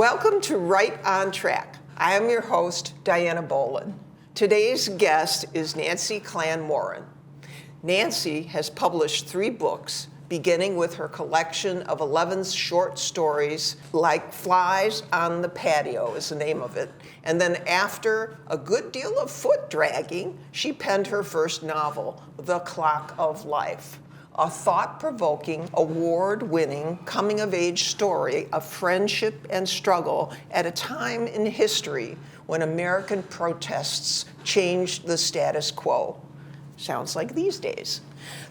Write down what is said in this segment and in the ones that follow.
Welcome to Right on Track. I am your host, Dianna Bolen. Today's guest is Nancy Clan-Morin. Nancy has published 3 books, beginning with her collection of 11 short stories, Like Flies on the Patio is the name of it. And then after a good deal of foot dragging, she penned her first novel, The Clock of Life, a thought-provoking, award-winning, coming-of-age story of friendship and struggle at a time in history when American protests changed the status quo. Sounds like these days.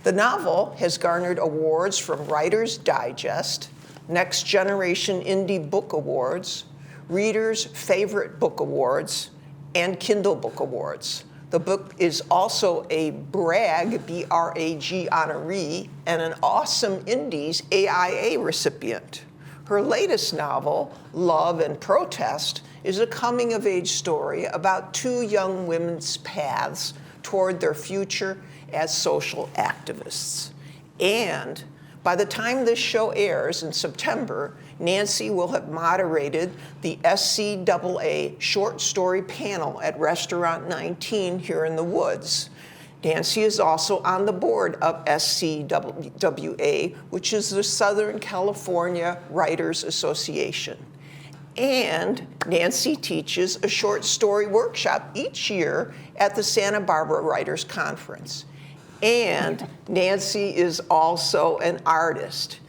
The novel has garnered awards from Writer's Digest, Next Generation Indie Book Awards, Reader's Favorite Book Awards, and Kindle Book Awards. The book is also a BRAG, B-R-A-G honoree, and an Awesome Indies AIA recipient. Her latest novel, Love and Protest, is a coming-of-age story about 2 young women's paths toward their future as social activists. And by the time this show airs in September, Nancy will have moderated the SCAA short story panel at Restaurant 19 here in the Woods. Nancy is also on the board of SCAA, which is the Southern California Writers Association. And Nancy teaches a short story workshop each year at the Santa Barbara Writers Conference. And Nancy is also an artist.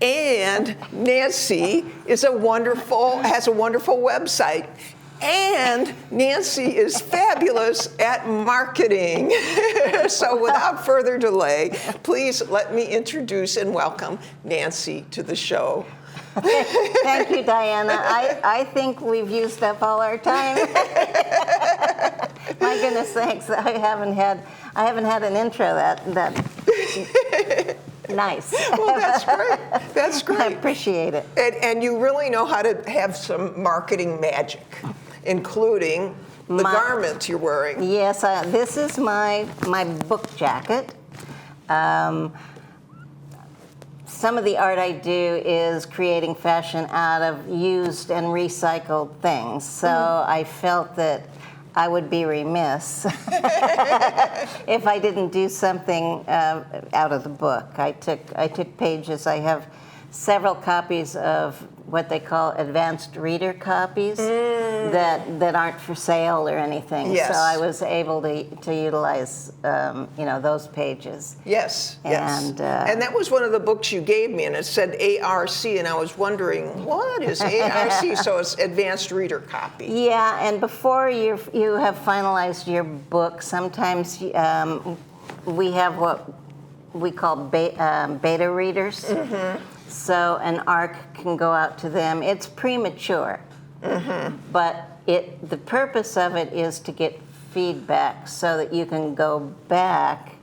And Nancy has a wonderful website. And Nancy is fabulous at marketing. So without further delay, please let me introduce and welcome Nancy to the show. Thank you, Dianna. I think we've used up all our time. My goodness sakes, I haven't had an intro that nice. Well, that's great. That's great. I appreciate it. And you really know how to have some marketing magic, including the garment you're wearing. Yes, this is my book jacket. Some of the art I do is creating fashion out of used and recycled things. So I felt that I would be remiss if I didn't do something out of the book. I took pages. I have several copies of what they call advanced reader copies that aren't for sale or anything. Yes. So I was able to utilize those pages. Yes, yes. And that was one of the books you gave me, and it said ARC, and I was wondering, what is ARC? So it's advanced reader copy. Yeah, and before you have finalized your book, sometimes we have what we call beta readers. Mm-hmm. So an ARC can go out to them. It's premature, but the purpose of it is to get feedback so that you can go back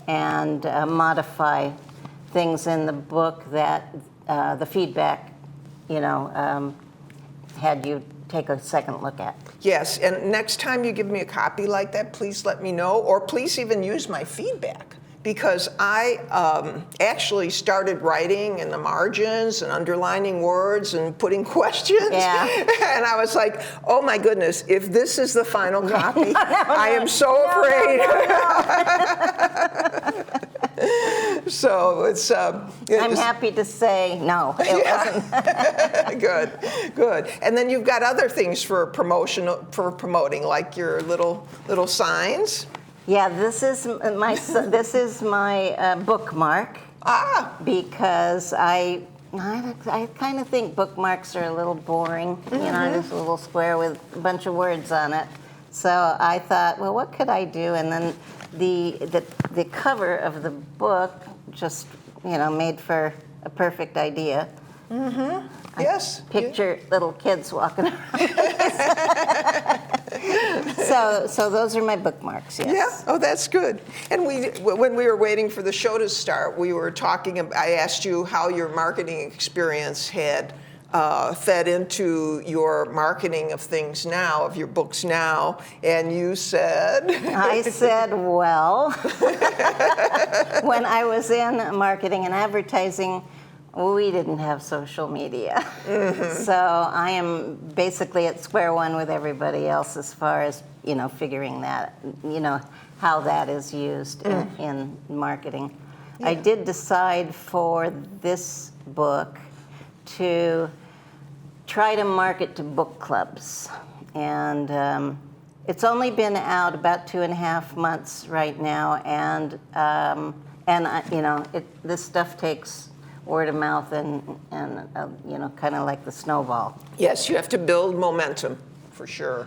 and modify things in the book that the feedback, had you take a second look at. Yes, and next time you give me a copy like that, please let me know, or please even use my feedback. Because I actually started writing in the margins and underlining words and putting questions. Yeah. And I was like, oh my goodness, if this is the final copy, I am so afraid. No. So it's... I'm happy to say no, it wasn't. Good. And then you've got other things for promoting, like your little signs. Yeah, this is my bookmark. Because I kind of think bookmarks are a little boring. Just a little square with a bunch of words on it. So I thought, well, what could I do? And then the cover of the book just made for a perfect idea. Mm-hmm. Yes. Picture little kids walking around. So those are my bookmarks, yes. Yeah, oh, that's good. And when we were waiting for the show to start, we were talking, I asked you how your marketing experience had fed into your marketing of things now, of your books now, and you said? I said, well, when I was in marketing and advertising, we didn't have social media. So I am basically at square one with everybody else as far as, figuring that, how that is used in marketing. Yeah. I did decide for this book to try to market to book clubs. And it's only been out about 2.5 months right now, and this stuff takes word of mouth and kind of like the snowball. Yes, you have to build momentum, for sure.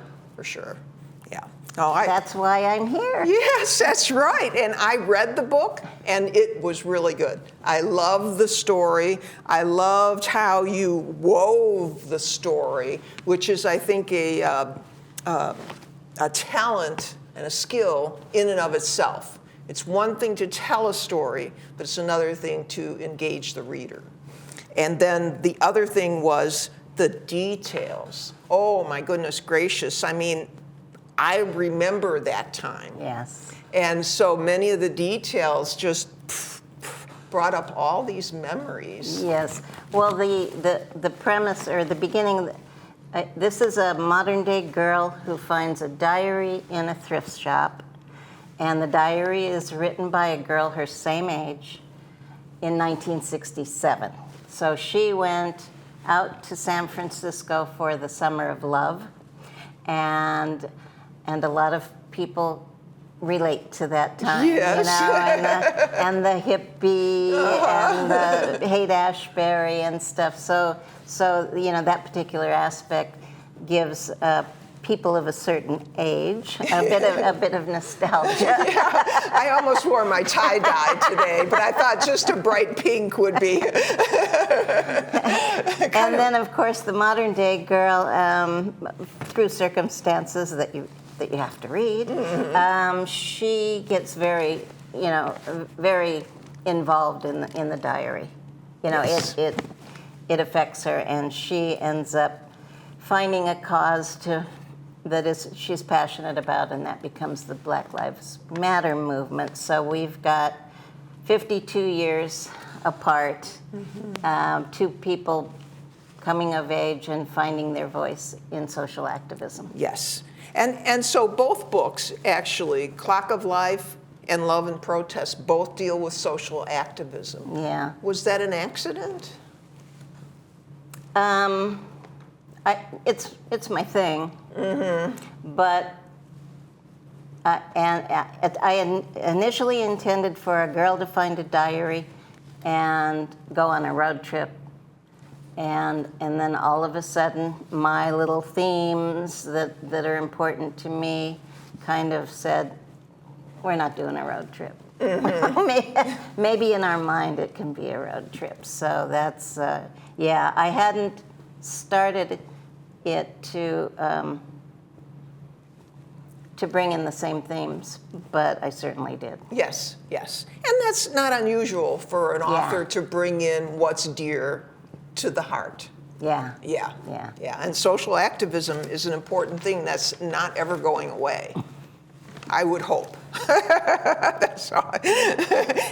Yeah. That's why I'm here. Yes, that's right. And I read the book, and it was really good. I loved the story. I loved how you wove the story, which is, I think, a talent and a skill in and of itself. It's one thing to tell a story, but it's another thing to engage the reader. And then the other thing was the details. Oh, my goodness gracious. I mean, I remember that time. Yes. And so many of the details just brought up all these memories. Yes. Well, the premise or the beginning, this is a modern day girl who finds a diary in a thrift shop. And the diary is written by a girl her same age in 1967. So she went out to San Francisco for the Summer of Love, and a lot of people relate to that time. Yes. And the hippie and the Haight-Ashbury and stuff. So that particular aspect gives people of a certain age a bit of nostalgia. Yeah, I almost wore my tie-dye today, but I thought just a bright pink would be. And then, of course, the modern day girl, through circumstances that you have to read, she gets very involved in the diary. Yes. It affects her, and she ends up finding a cause she's passionate about, and that becomes the Black Lives Matter movement. So we've got 52 years apart, two people coming of age and finding their voice in social activism. Yes. And so both books, actually, Clock of Life and Love and Protest, both deal with social activism. Yeah. Was that an accident? It's my thing, but I initially intended for a girl to find a diary and go on a road trip, and then all of a sudden my little themes that are important to me kind of said, we're not doing a road trip. Maybe in our mind it can be a road trip. So that's I hadn't started it to bring in the same themes, but I certainly did. Yes. And that's not unusual for an author to bring in what's dear to the heart. Yeah. And social activism is an important thing that's not ever going away. I would hope. That's all.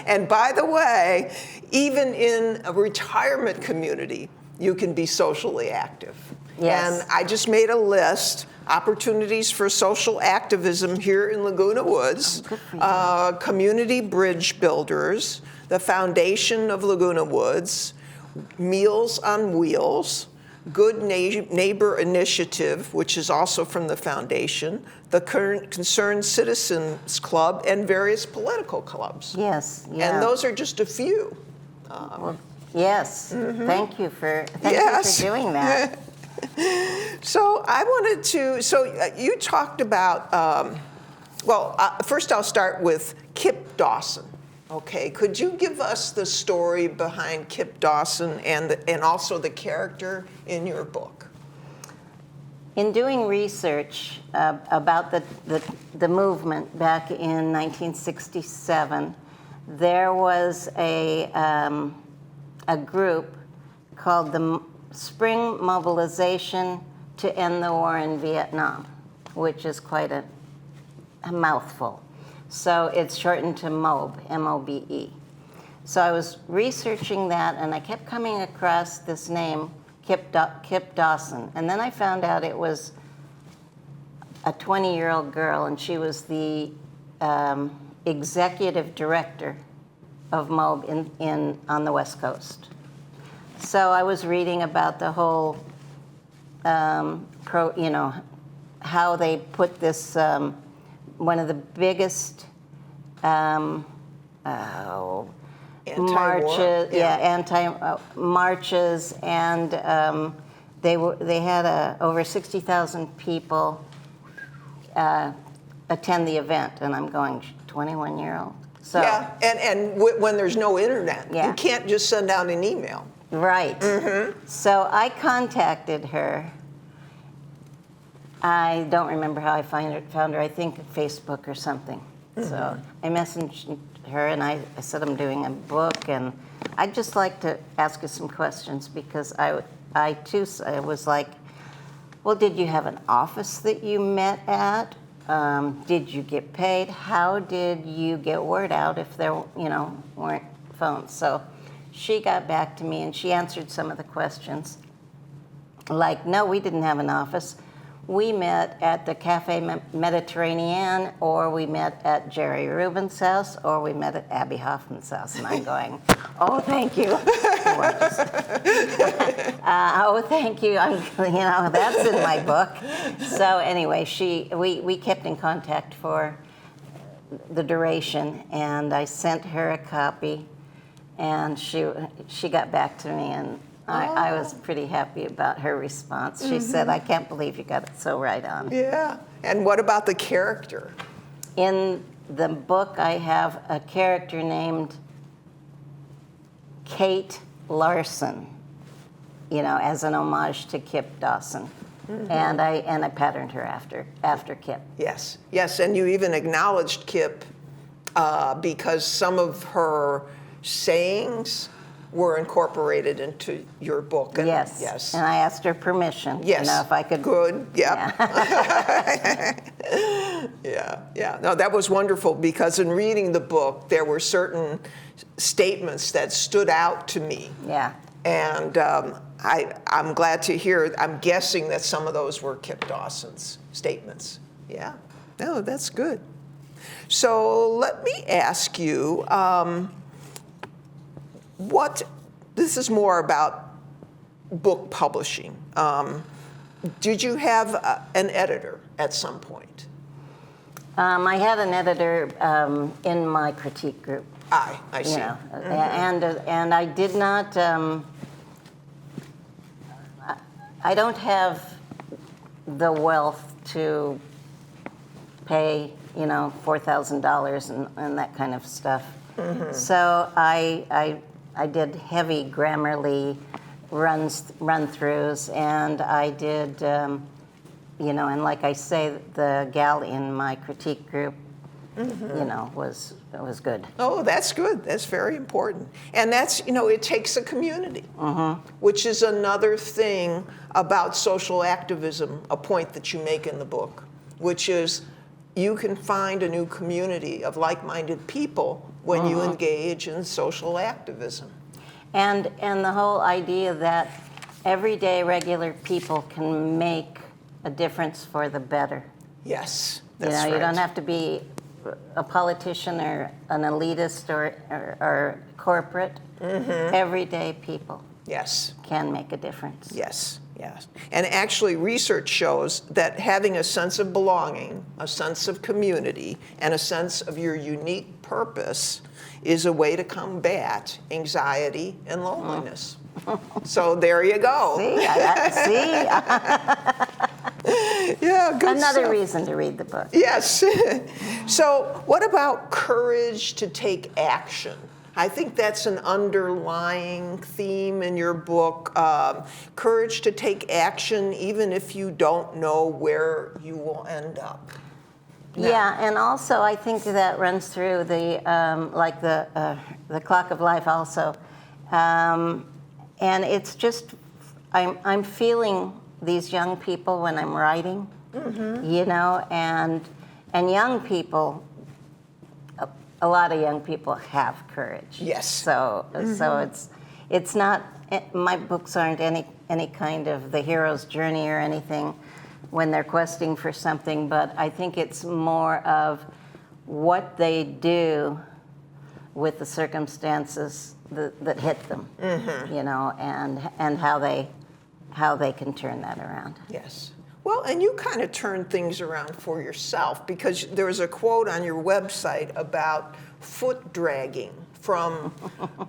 And by the way, even in a retirement community, you can be socially active. Yes. And I just made a list, opportunities for social activism here in Laguna Woods, community bridge builders, the Foundation of Laguna Woods, Meals on Wheels, Good Neighbor Initiative, which is also from the foundation, the Concerned Citizens Club, and various political clubs. Yes. Yeah. And those are just a few. Yes. Thank you for doing that. So I wanted to. So you talked about. First I'll start with Kip Dawson. Okay, could you give us the story behind Kip Dawson and also the character in your book? In doing research about the movement back in 1967, there was a group called the Spring Mobilization to End the War in Vietnam, which is quite a mouthful. So it's shortened to MOBE, M-O-B-E. So I was researching that, and I kept coming across this name, Kip Dawson. And then I found out it was a 20-year-old girl, and she was the executive director of MOB on the West Coast. So I was reading about the whole, how they put this, one of the biggest marches, marches, and they had over 60,000 people attend the event, and I'm going 21-year-old. So yeah, and when there's no internet, you can't just send out an email. Right. So I contacted her. I don't remember how I found her. I think Facebook or something. So I messaged her, and I said I'm doing a book, and I'd just like to ask you some questions, because I too was like, well, did you have an office that you met at? Did you get paid? How did you get word out if there, weren't phones? So she got back to me, and she answered some of the questions. Like, no, we didn't have an office. We met at the Cafe Mediterranean, or we met at Jerry Rubin's house, or we met at Abby Hoffman's house. And I'm going, oh, thank you. Oh, thank you. That's in my book. So anyway, we kept in contact for the duration, and I sent her a copy, and she got back to me, and I was pretty happy about her response. She said, I can't believe you got it so right on. Yeah. And what about the character? In the book, I have a character named Kate Larson, as an homage to Kip Dawson. And I patterned her after Kip. Yes, and you even acknowledged Kip because some of her sayings were incorporated into your book. And, yes. And I asked her permission. Yes. If I could. Good. Yep. Yeah. No, that was wonderful, because in reading the book, there were certain statements that stood out to me. Yeah. And I'm glad to hear. I'm guessing that some of those were Kip Dawson's statements. Yeah. No, that's good. So let me ask you. This is more about book publishing. Did you have an editor at some point? I had an editor in my critique group. I see. And I did not. I don't have the wealth to pay, $4,000 and that kind of stuff. So I did heavy Grammarly run-throughs, and I did, and like I say, the gal in my critique group, was good. Oh, that's good. That's very important. And that's, it takes a community, which is another thing about social activism, a point that you make in the book, which is you can find a new community of like-minded people when you engage in social activism. And the whole idea that everyday regular people can make a difference for the better. Yes, that's right. You don't have to be a politician or an elitist or corporate. Everyday people can make a difference. Yes. And actually, research shows that having a sense of belonging, a sense of community, and a sense of your unique purpose is a way to combat anxiety and loneliness. So there you go. See? Yeah, good Another stuff. reason to read the book. Yes. So what about courage to take action? I think that's an underlying theme in your book. Courage to take action even if you don't know where you will end up. Yeah, and also I think that runs through the clock of life also, and it's just I'm feeling these young people when I'm writing, and young people. a lot of young people have courage. Yes. So it's not, my books aren't any kind of the hero's journey or anything when they're questing for something, but I think it's more of what they do with the circumstances that hit them, you know, and how they can turn that around. Yes. Well, and you kind of turned things around for yourself, because there was a quote on your website about foot dragging from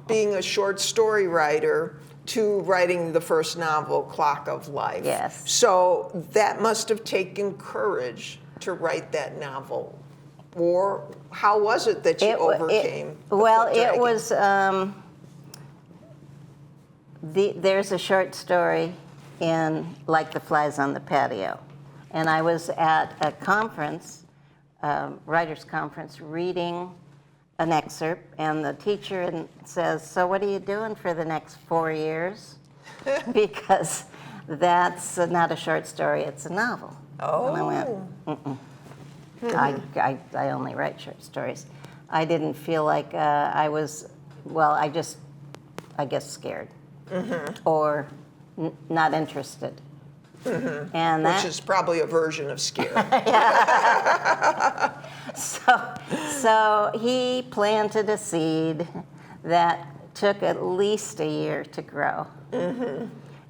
being a short story writer to writing the first novel, Clock of Life. Yes. So that must have taken courage to write that novel. Or how was it that you overcame the well, foot it dragging? was, there's a short story in Like the Flies on the Patio. And I was at a conference, writer's conference, reading an excerpt, and the teacher says, so what are you doing for the next 4 years? Because that's not a short story, it's a novel. Oh. And I went, I only write short stories. I didn't feel like I was, well, I guess scared. Or not interested. And Which is probably a version of scared. So he planted a seed that took at least a year to grow.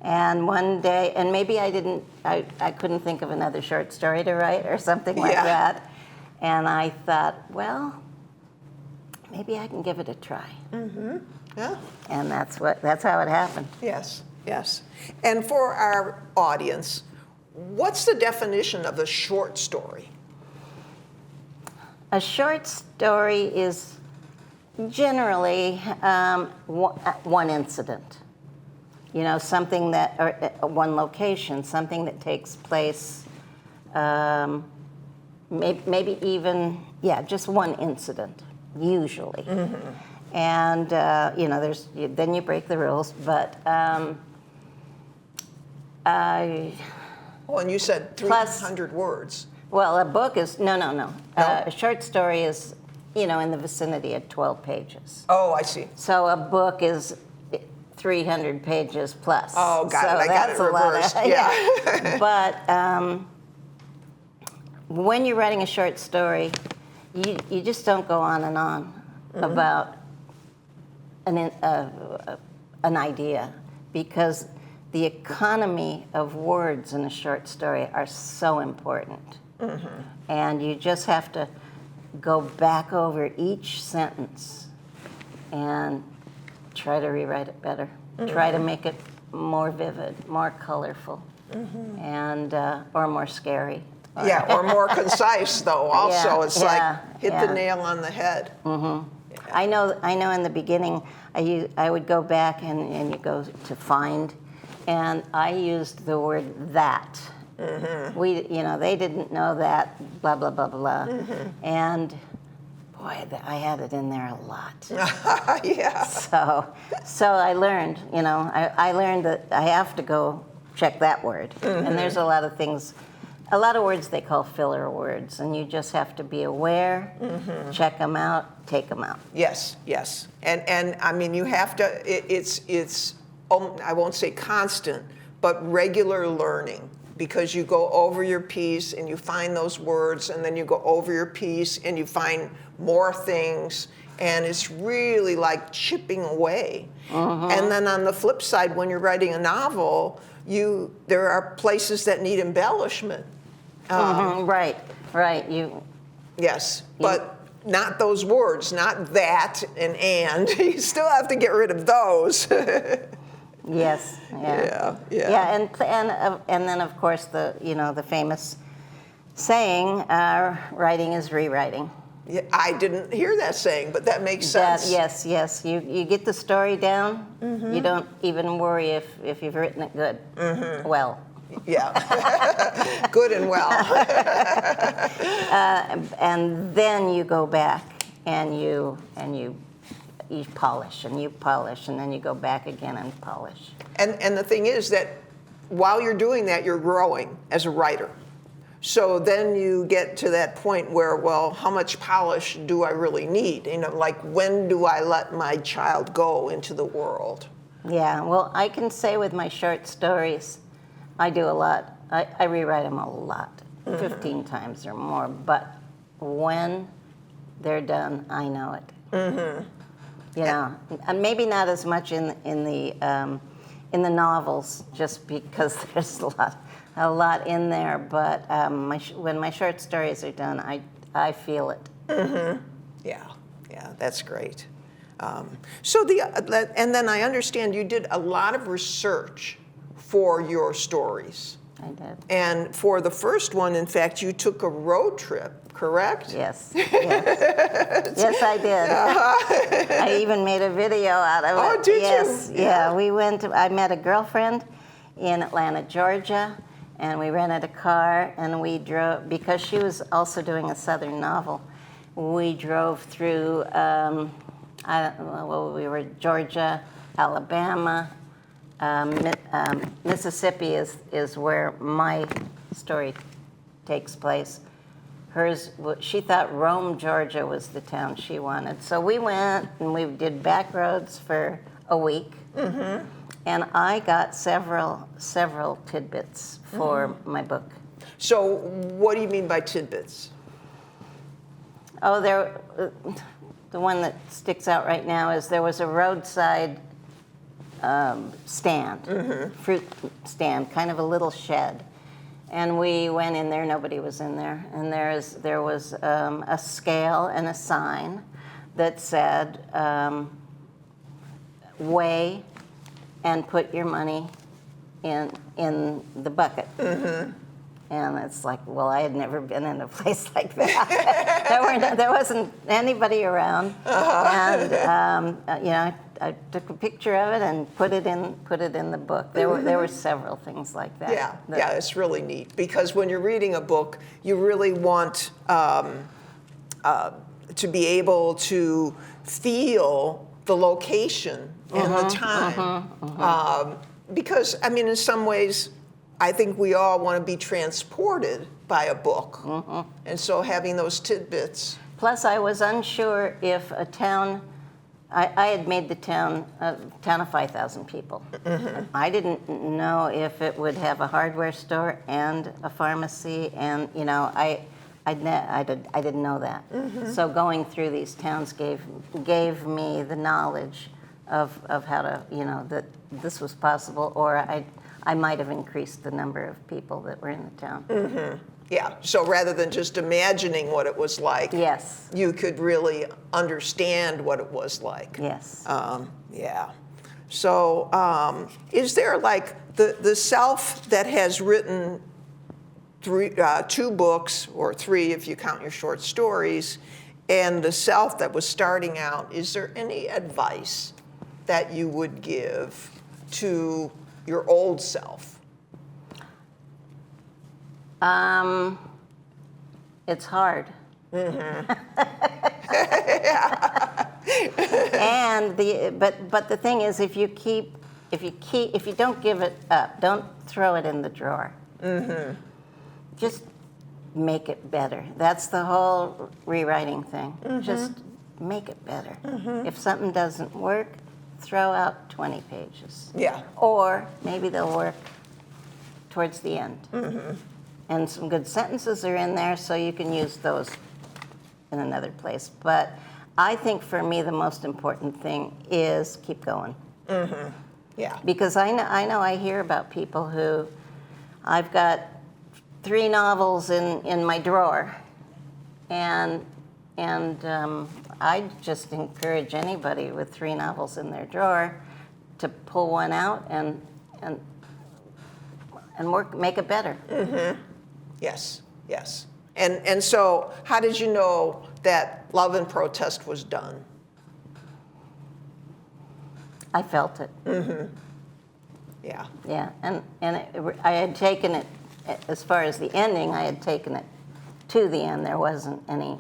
And one day, and maybe I couldn't think of another short story to write or something like that. And I thought, well, maybe I can give it a try. Yeah. And that's how it happened. Yes, yes. And for our audience, what's the definition of a short story? A short story is generally one incident. You know, something that, or one location, something that takes place, maybe even, just one incident, usually. And, you know, then you break the rules, but Oh, and you said 300 words. Well, a book is, no. A short story is, you know, in the vicinity of 12 pages. Oh, I see. So a book is 300 pages plus. Oh, got it. I got it that's a lot reversed. of, Yeah. But when you're writing a short story, you just don't go on and on about an idea, because the economy of words in a short story are so important. And you just have to go back over each sentence and try to rewrite it better. Try to make it more vivid, more colorful, and or more scary. Yeah, or more concise, though, also. It's like hit the yeah. nail on the head. I know in the beginning, I would go back and you go to find, and I used the word that. They didn't know that, blah, blah, blah, blah. And boy, I had it in there a lot. Yeah. So I learned, I learned that I have to go check that word. And there's a lot of things, a lot of words they call filler words, and you just have to be aware, check them out, take them out. Yes, yes. And I mean, you have to, it's I won't say constant, but regular learning, because you go over your piece and you find those words, and then you go over your piece and you find more things, and it's really like chipping away. And then on the flip side, when you're writing a novel, there are places that need embellishment. Right. Yes, but not those words, not that and. You still have to get rid of those. Yes. Yeah. Yeah. And then of course the famous saying, writing is rewriting. Yeah, I didn't hear that saying, but that makes sense. Yes. You get the story down. You don't even worry if you've written it good. Well. Yeah. Good and well. And then you go back and you polish and you polish, and then you go back again and polish. And the thing is that while you're doing that, you're growing as a writer. So then you get to that point where, well, how much polish do I really need? You know, like when do I let my child go into the world? Yeah, well, I can say with my short stories, I do a lot. I rewrite them a lot, 15 times or more. But when they're done, I know it. You know, and maybe not as much in the novels, just because there's a lot in there. But when my short stories are done, I feel it. Yeah, that's great. And then I understand you did a lot of research for your stories. I did. And for the first one, in fact, you took a road trip, correct? Yes. Yes, I did. I even made a video out of it. Oh, did you? Yeah. Yeah, we went. I met a girlfriend in Atlanta, Georgia, and we rented a car and we drove, because she was also doing a Southern novel. We drove through, we were Georgia, Alabama, Mississippi is where my story takes place. Hers, she thought Rome, Georgia was the town she wanted. So we went and we did back roads for a week. And I got several tidbits for my book. So what do you mean by tidbits? Oh, the one that sticks out right now is there was a roadside stand, fruit stand, kind of a little shed. And we went in there, nobody was in there. And there was a scale and a sign that said, weigh and put your money in the bucket. And it's like, well, I had never been in a place like that. There wasn't anybody around. And you know, I took a picture of it and put it in the book. There were several things like that. Yeah, it's really neat, because when you're reading a book, you really want to be able to feel the location and the time. Because, I mean, in some ways, I think we all want to be transported by a book. And so having those tidbits. Plus, I was unsure if a town, I had made the town a town of 5,000 people. I didn't know if it would have a hardware store and a pharmacy, and you know, I didn't know that. So going through these towns gave me the knowledge of how to, you know, that this was possible, or I might have increased the number of people that were in the town. Yeah, so rather than just imagining what it was like, Yes. you could really understand what it was like. Yes. Yeah. So is there like the self that has written two books, or three if you count your short stories, and the self that was starting out, is there any advice that you would give to your old self? It's hard. And but the thing is, if you don't give it up, don't throw it in the drawer. Just make it better. That's the whole rewriting thing. Just make it better. If something doesn't work, throw out 20 pages. Yeah. Or maybe they'll work towards the end. And some good sentences are in there, so you can use those in another place. But I think for me, the most important thing is keep going. Yeah. Because I know I hear about people who, I've got 3 novels in my drawer, and I just encourage anybody with 3 novels in their drawer to pull one out and make it better. Yes, yes. And so how did you know that Love and Protest was done? I felt it. Yeah. Yeah, and I had taken it, as far as the ending, I had taken it to the end. There wasn't any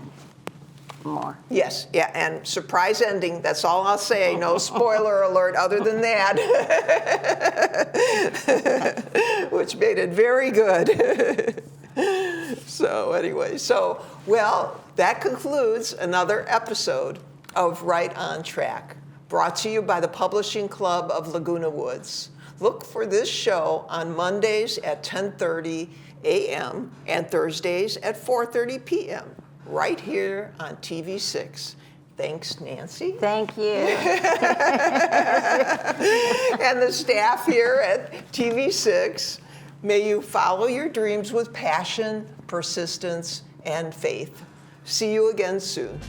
more. Yes, yeah, and surprise ending, that's all I'll say. No spoiler alert other than that. Which made it very good. So anyway, well, that concludes another episode of Right on Track, brought to you by the Publishing Club of Laguna Woods. Look for this show on Mondays at 10:30 a.m. and Thursdays at 4:30 p.m. right here on TV6. Thanks, Nancy. Thank you. And the staff here at TV6. May you follow your dreams with passion, persistence, and faith. See you again soon.